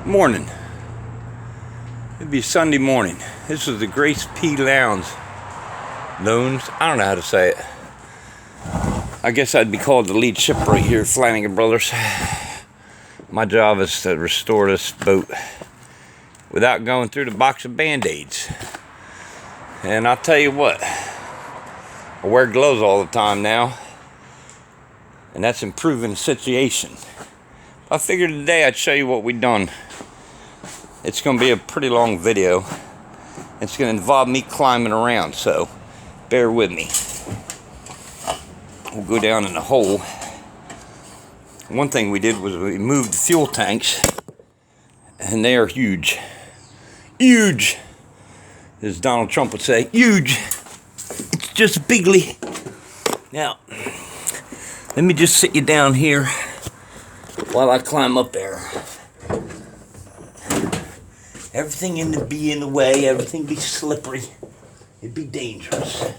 Morning. It'd be Sunday morning. This is the Grace P. Lowndes. I don't know how to say it. I guess I'd be called the lead shipwright here at Flanagan Brothers. My job is to restore this boat without going through the box of Band-Aids. And I'll tell you what, I wear gloves all the time now, and that's improving the situation. I figured today I'd show you what we've done. It's going to be a pretty long video. It's going to involve me climbing around, so bear with me. We'll go down in the hole. One thing we did was we moved the fuel tanks, and they are huge. Huge! As Donald Trump would say, huge! It's just bigly. Now, let me just sit you down here while I climb up there. Everything be in the way, everything be slippery. It'd be dangerous.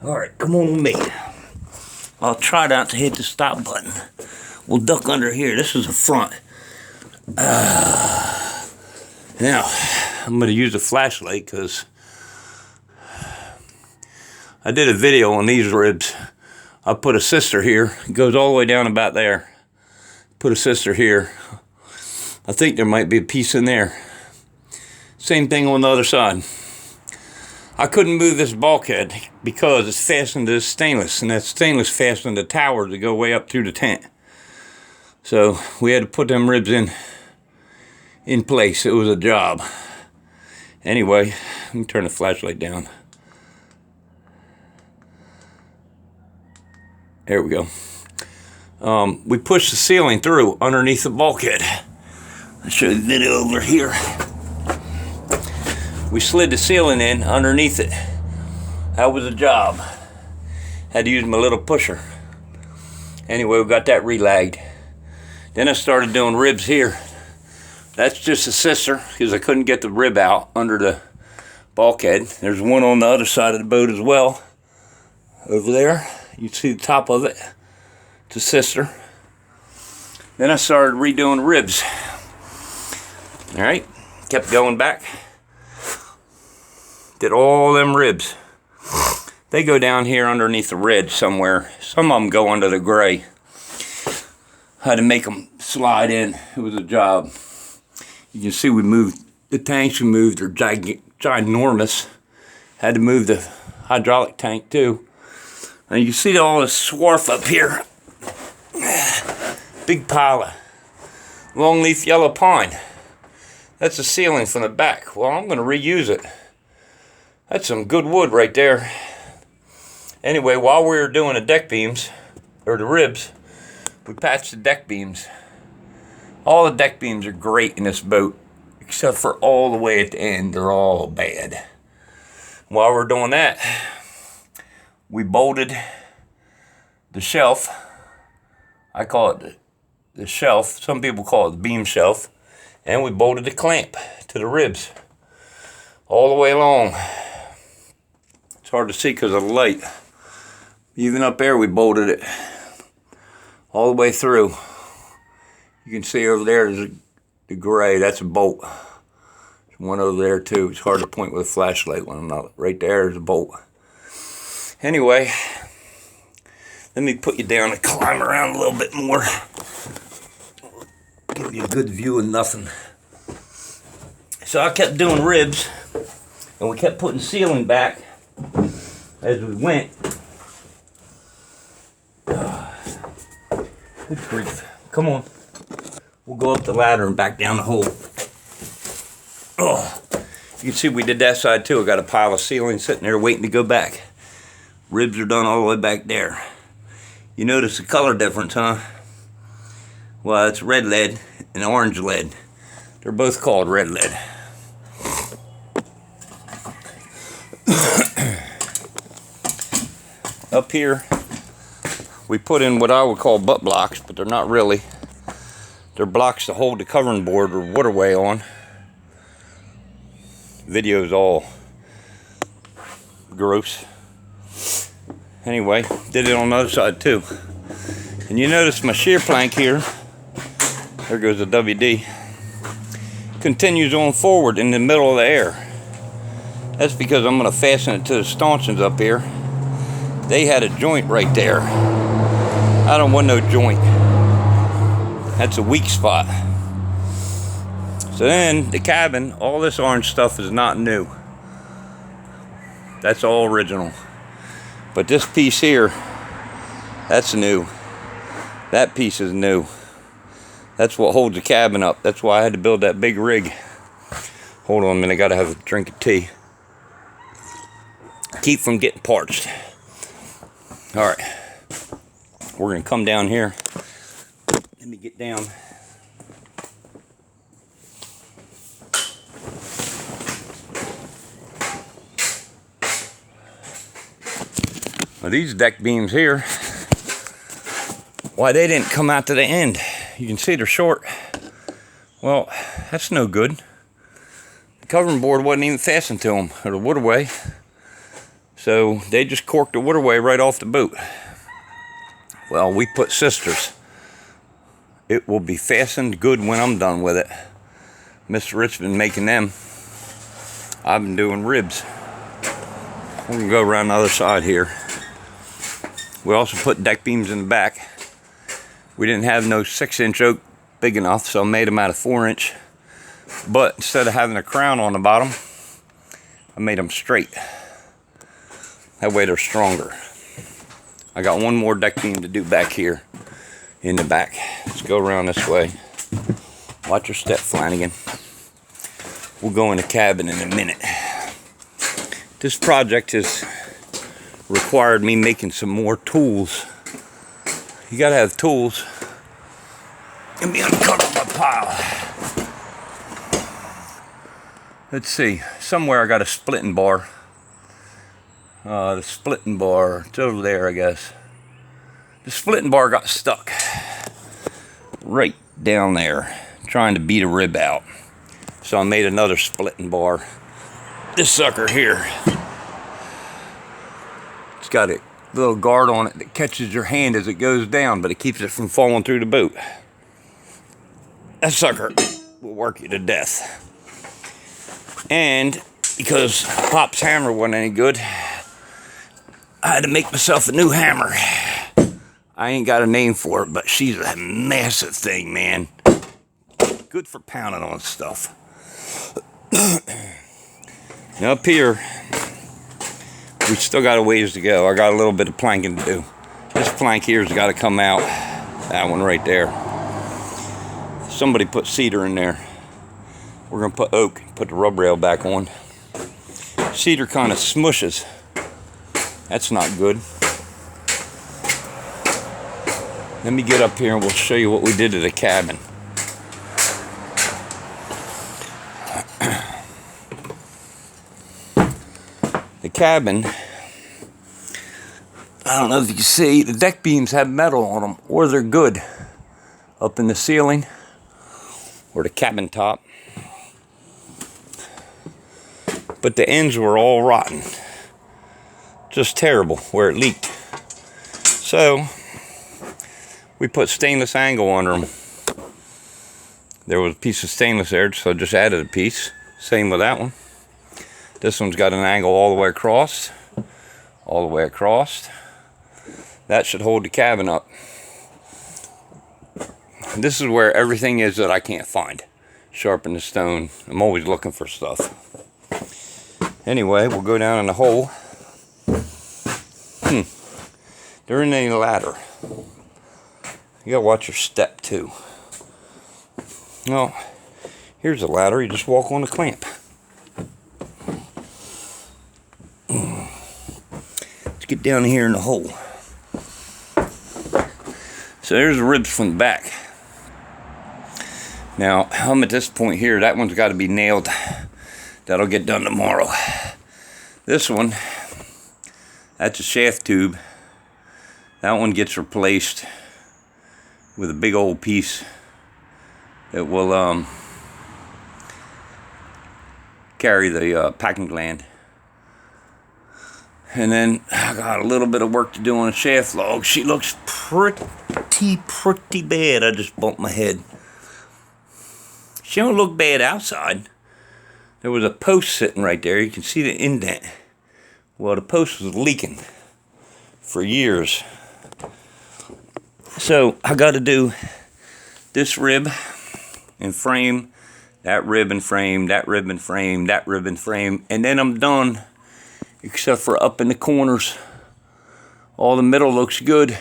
Alright, come on with me. I'll try not to hit the stop button. We'll duck under here. This is the front. Now, I'm going to use a flashlight because I did a video on these ribs. I put a sister here. It goes all the way down about there. Put a sister here. I think there might be a piece in there. Same thing on the other side. I couldn't move this bulkhead because it's fastened to this stainless, and that stainless fastened the tower to go way up through the tent. So we had to put them ribs in place. It was a job. Anyway, let me turn the flashlight down. There we go. We pushed the ceiling through underneath the bulkhead. I'll show you the video over here. We slid the ceiling in underneath it. That was a job. Had to use my little pusher. Anyway, we got that relagged. Then I started doing ribs here. That's just a sister because I couldn't get the rib out under the bulkhead. There's one on the other side of the boat as well. Over there. You see the top of it. It's a sister. Then I started redoing ribs. Alright, kept going back. Did all them ribs. They go down here underneath the red somewhere. Some of them go under the gray. Had to make them slide in. It was a job. You can see we moved the tanks. We moved. They're ginormous. Had to move the hydraulic tank too. And you see all this swarf up here. Big pile of longleaf yellow pine. That's the ceiling from the back. Well, I'm going to reuse it. That's some good wood right there. Anyway, while we were doing the deck beams, or the ribs, we patched the deck beams. All the deck beams are great in this boat, except for all the way at the end. They're all bad. While we're doing that, we bolted the shelf. I call it the shelf. Some people call it the beam shelf. And we bolted the clamp to the ribs all the way along. It's hard to see because of the light. Even up there we bolted it all the way through. You can see over there is the gray. That's a bolt. There's one over there too. It's hard to point with a flashlight when I'm not. Right there is a bolt. Anyway, let me put you down and climb around a little bit more. Give you a good view of nothing. So I kept doing ribs, and we kept putting ceiling back as we went. Good grief. Come on. We'll go up the ladder and back down the hole. Oh, you can see we did that side too. I got a pile of ceiling sitting there waiting to go back. Ribs are done all the way back there. You notice the color difference, huh? Well, it's red lead and orange lead. They're both called red lead. Up here, we put in what I would call butt blocks, but they're not really. They're blocks to hold the covering board or waterway on. Video's all gross. Anyway, did it on the other side too. And you notice my shear plank here There goes the WD. Continues on forward in the middle of the air. That's because I'm going to fasten it to the stanchions up here. They had a joint right there. I don't want no joint. That's a weak spot. So then the cabin, all this orange stuff is not new. That's all original. But this piece here, that's new. That piece is new. That's what holds the cabin up. That's why I had to build that big rig. Hold on a minute, I gotta have a drink of tea. Keep from getting parched. Alright. We're gonna come down here. Let me get down. Now these deck beams here, why they didn't come out to the end. You can see they're short. Well, that's no good. The covering board wasn't even fastened to them, or the waterway. So they just corked the waterway right off the boat. Well, we put sisters. It will be fastened good when I'm done with it. Mr. Rich been making them. I've been doing ribs. We're gonna go around the other side here. We also put deck beams in the back. We didn't have no 6-inch oak big enough, so I made them out of 4-inch. But instead of having a crown on the bottom, I made them straight. That way they're stronger. I got one more deck beam to do back here in the back. Let's go around this way. Watch your step, Flanagan. We'll go in the cabin in a minute. This project has required me making some more tools. You gotta have tools. Let me uncover my pile. Let's see. Somewhere I got a splitting bar. The splitting bar, it's over there, I guess. The splitting bar got stuck right down there, trying to beat a rib out. So I made another splitting bar. This sucker here, it's got a little guard on it that catches your hand as it goes down, but it keeps it from falling through the boat. That sucker will work you to death. And because Pop's hammer wasn't any good, I had to make myself a new hammer. I ain't got a name for it, but she's a massive thing, man. Good for pounding on stuff. Now up here, we still got a ways to go. I got a little bit of planking to do. This plank here's got to come out. That one right there. Somebody put cedar in there. We're going to put oak, put the rub rail back on. Cedar kind of smushes. That's not good. Let me get up here and we'll show you what we did to the cabin. The cabin, I don't know if you can see, the deck beams have metal on them, or they're good. Up in the ceiling, or the cabin top. But the ends were all rotten. Just terrible where it leaked. So we put stainless angle under them. There was a piece of stainless there, so I just added a piece. Same with that one. This one's got an angle all the way across. All the way across. That should hold the cabin up. This is where everything is that I can't find. Sharpen the stone. I'm always looking for stuff. Anyway, we'll go down in the hole. There isn't any ladder. You gotta watch your step too. Well, here's a ladder. You just walk on the clamp. Let's get down here in the hole. So there's the ribs from the back. Now, I'm at this point here. That one's got to be nailed. That'll get done tomorrow. This one, that's a shaft tube. That one gets replaced with a big old piece that will carry the packing gland. And then I got a little bit of work to do on a shaft log. She looks pretty bad. I just bumped my head. She don't look bad outside. There was a post sitting right there. You can see the indent. Well, the post was leaking for years. So I got to do this rib and frame, that rib and frame, that rib and frame, that rib and frame, and then I'm done, except for up in the corners. All the middle looks good.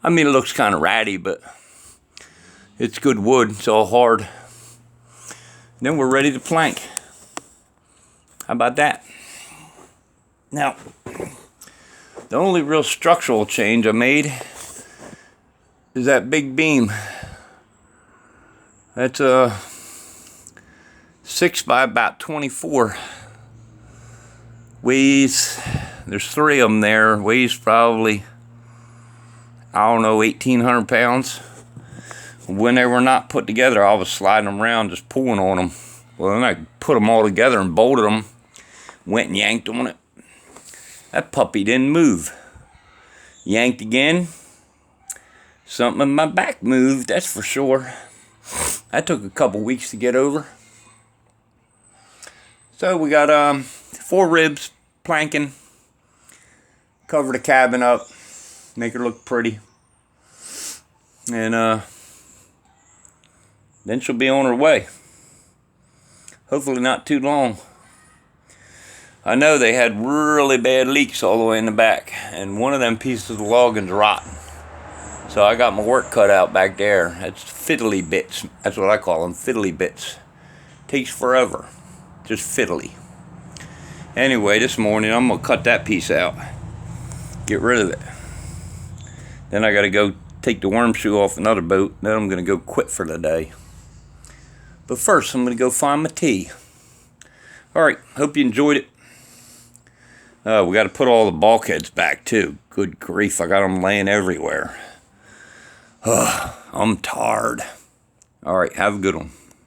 I mean, it looks kind of ratty, but it's good wood. It's all hard. Then we're ready to plank. How about that? Now, the only real structural change I made is that big beam. That's a 6 by about 24. Weighs, there's 3 of them there. Weighs probably, I don't know, 1,800 pounds. When they were not put together, I was sliding them around, just pulling on them. Well, then I put them all together and bolted them. Went and yanked on it. That puppy didn't move. Yanked again. Something in my back moved, that's for sure. That took a couple weeks to get over. So we got 4 ribs, planking. Cover the cabin up. Make her look pretty. And then she'll be on her way. Hopefully not too long. I know they had really bad leaks all the way in the back, and one of them pieces of logging's rotten. So I got my work cut out back there. That's fiddly bits. That's what I call them, fiddly bits. Takes forever. Just fiddly. Anyway, this morning I'm gonna cut that piece out. Get rid of it. Then I gotta go take the worm shoe off another boat. Then I'm gonna go quit for the day. But first, I'm gonna go find my tea. Alright, hope you enjoyed it. We got to put all the bulkheads back too. Good grief, I got them laying everywhere. I'm tired. Alright, have a good one.